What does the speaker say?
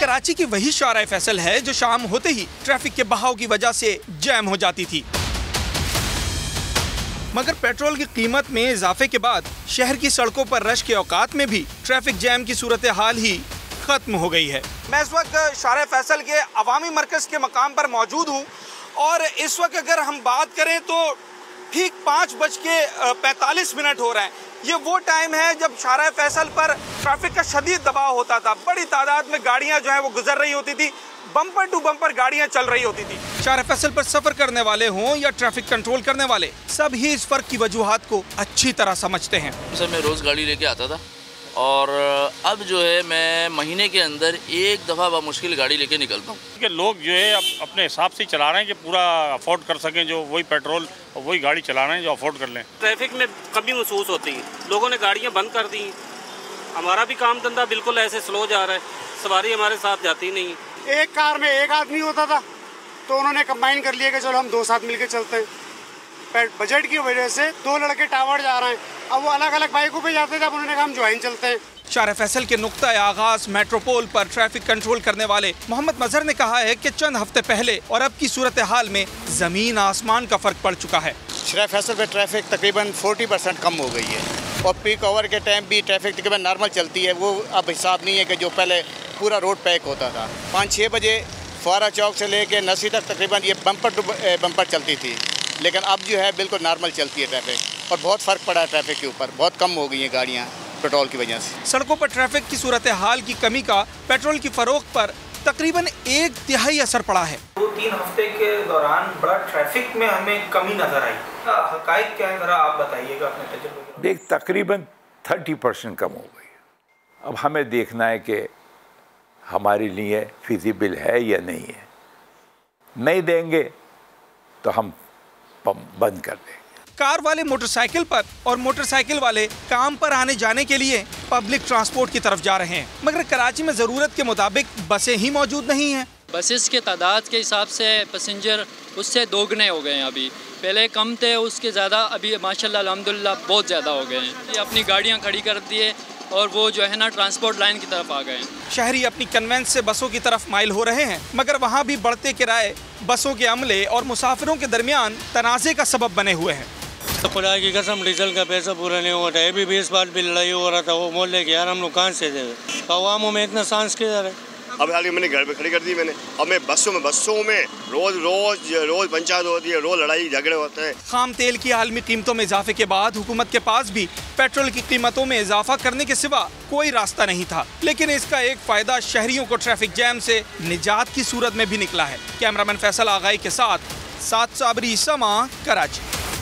कराची की वही शारा फैसल है जो शाम होते ही ट्रैफिक के बहाव की वजह से जैम हो जाती थी, मगर पेट्रोल की कीमत में इजाफे के बाद शहर की सड़कों पर रश के औकात में भी ट्रैफिक जैम की सूरत हाल ही खत्म हो गई है। मैं इस वक्त शारा फैसल के अवामी मरकज के मकाम पर मौजूद हूँ और इस वक्त अगर हम बात करें तो ठीक 5:45 हो रहे हैं। ये वो टाइम है जब शारा फैसल पर ट्रैफिक का शदीद दबाव होता था। बड़ी तादाद में गाड़ियां जो है वो गुजर रही होती थी, बम्पर टू बम्पर गाड़ियां चल रही होती थी। शारा फैसल पर सफर करने वाले हों या ट्रैफिक कंट्रोल करने वाले, सब ही इस फर्क की वजूहात को अच्छी तरह समझते हैं। सर मैं रोज गाड़ी लेके आता था और अब जो है मैं महीने के अंदर एक दफ़ा बामुश्किल गाड़ी लेके निकलता हूँ। कि लोग जो है अब अपने हिसाब से चला रहे हैं कि पूरा अफोर्ड कर सकें, जो वही पेट्रोल और वही गाड़ी चला रहे हैं जो अफोर्ड कर लें। ट्रैफिक में कमी महसूस होती है, लोगों ने गाड़ियाँ बंद कर दी। हमारा भी काम धंधा बिल्कुल ऐसे स्लो जा रहा है, सवारी हमारे साथ जाती नहीं। एक कार में एक आदमी होता था तो उन्होंने कंबाइन कर लिया कि चलो हम 2 साथ मिलकर चलते हैं। बजट की वजह से 2 लड़के टावर जा रहे हैं, अब वो अलग अलग बाइकों पे जाते थे, अब उन्होंने कहा हम ज्वाइन चलते हैं। शारा फैसल के नुक्ता आगाज मेट्रोपोल पर ट्रैफिक कंट्रोल करने वाले मोहम्मद मजहर ने कहा है कि चंद हफ्ते पहले और अब की सूरत हाल में जमीन आसमान का फर्क पड़ चुका है। शारा फैसल पे ट्रैफिक तकरीबन 40% कम हो गई है और पीक आवर के टाइम भी ट्रैफिक तकरीबन नॉर्मल चलती है। वो अब हिसाब नहीं है कि जो पहले पूरा रोड पैक होता था। 5-6 बजे फुआरा चौक से लेके नसी तक तकरीबन ये बम्पर टू बम्पर चलती थी, लेकिन अब जो है बिल्कुल नॉर्मल चलती है ट्रैफिक और बहुत फ़र्क पड़ा है ट्रैफिक के ऊपर। बहुत कम हो गई हैं गाड़ियाँ पेट्रोल की वजह से। सड़कों पर ट्रैफिक की सूरत हाल की कमी का पेट्रोल की फरोख्त पर तकरीबन 1/3 असर पड़ा है। 2-3 हफ्ते के दौरान बड़ा ट्रैफिक में हमें कमी नजर आई। हकायक क्या है, जरा आप बताइएगा अपने तजुर्बे। देख तकरीबन 30% कम हो गई। अब हमें देखना है कि हमारे लिए फिजिबल है या नहीं है। नहीं देंगे तो हम बंद कर देंगे। कार वाले मोटरसाइकिल पर और मोटरसाइकिल वाले काम पर आने जाने के लिए पब्लिक ट्रांसपोर्ट की तरफ जा रहे हैं, मगर कराची में ज़रूरत के मुताबिक बसें ही मौजूद नहीं हैं। बसेस के तादाद के हिसाब से पैसेंजर उससे दोगुने हो गए हैं। अभी पहले कम थे, उसके ज़्यादा अभी माशाल्लाह अल्हम्दुलिल्लाह बहुत ज़्यादा हो गए हैं। ये अपनी गाड़ियाँ खड़ी कर दिए और वो जो है ना ट्रांसपोर्ट लाइन की तरफ आ गए हैं। शहरी अपनी कन्वेंस से बसों की तरफ माइल हो रहे हैं, मगर वहाँ भी बढ़ते किराए बसों के अमले और मुसाफिरों के दरमियान तनाज़े का सबब बने हुए हैं। तो खुदा की कसम डीजल का पैसा पूरा नहीं हो रहा है। अभी भी इस बात भी लड़ाई हो रहा था, वो बोले कि यार हम लोग कहाँ से दें, अवामों में इतना सांस किधर है। अब हाल मैंने घर पे खड़ी कर दी मैंने। अब मैं बसों में रोज पंचायत होती है, रोज लड़ाई झगड़े होते हैं। खाम तेल की आलमी कीमतों में इजाफे के बाद हुकूमत के पास भी पेट्रोल की कीमतों में इजाफा करने के सिवा कोई रास्ता नहीं था, लेकिन इसका एक फायदा शहरियों को ट्रैफिक जैम से निजात की सूरत में भी निकला है। कैमरामैन फैसल आगाई के साथ साबरी समा, कराची।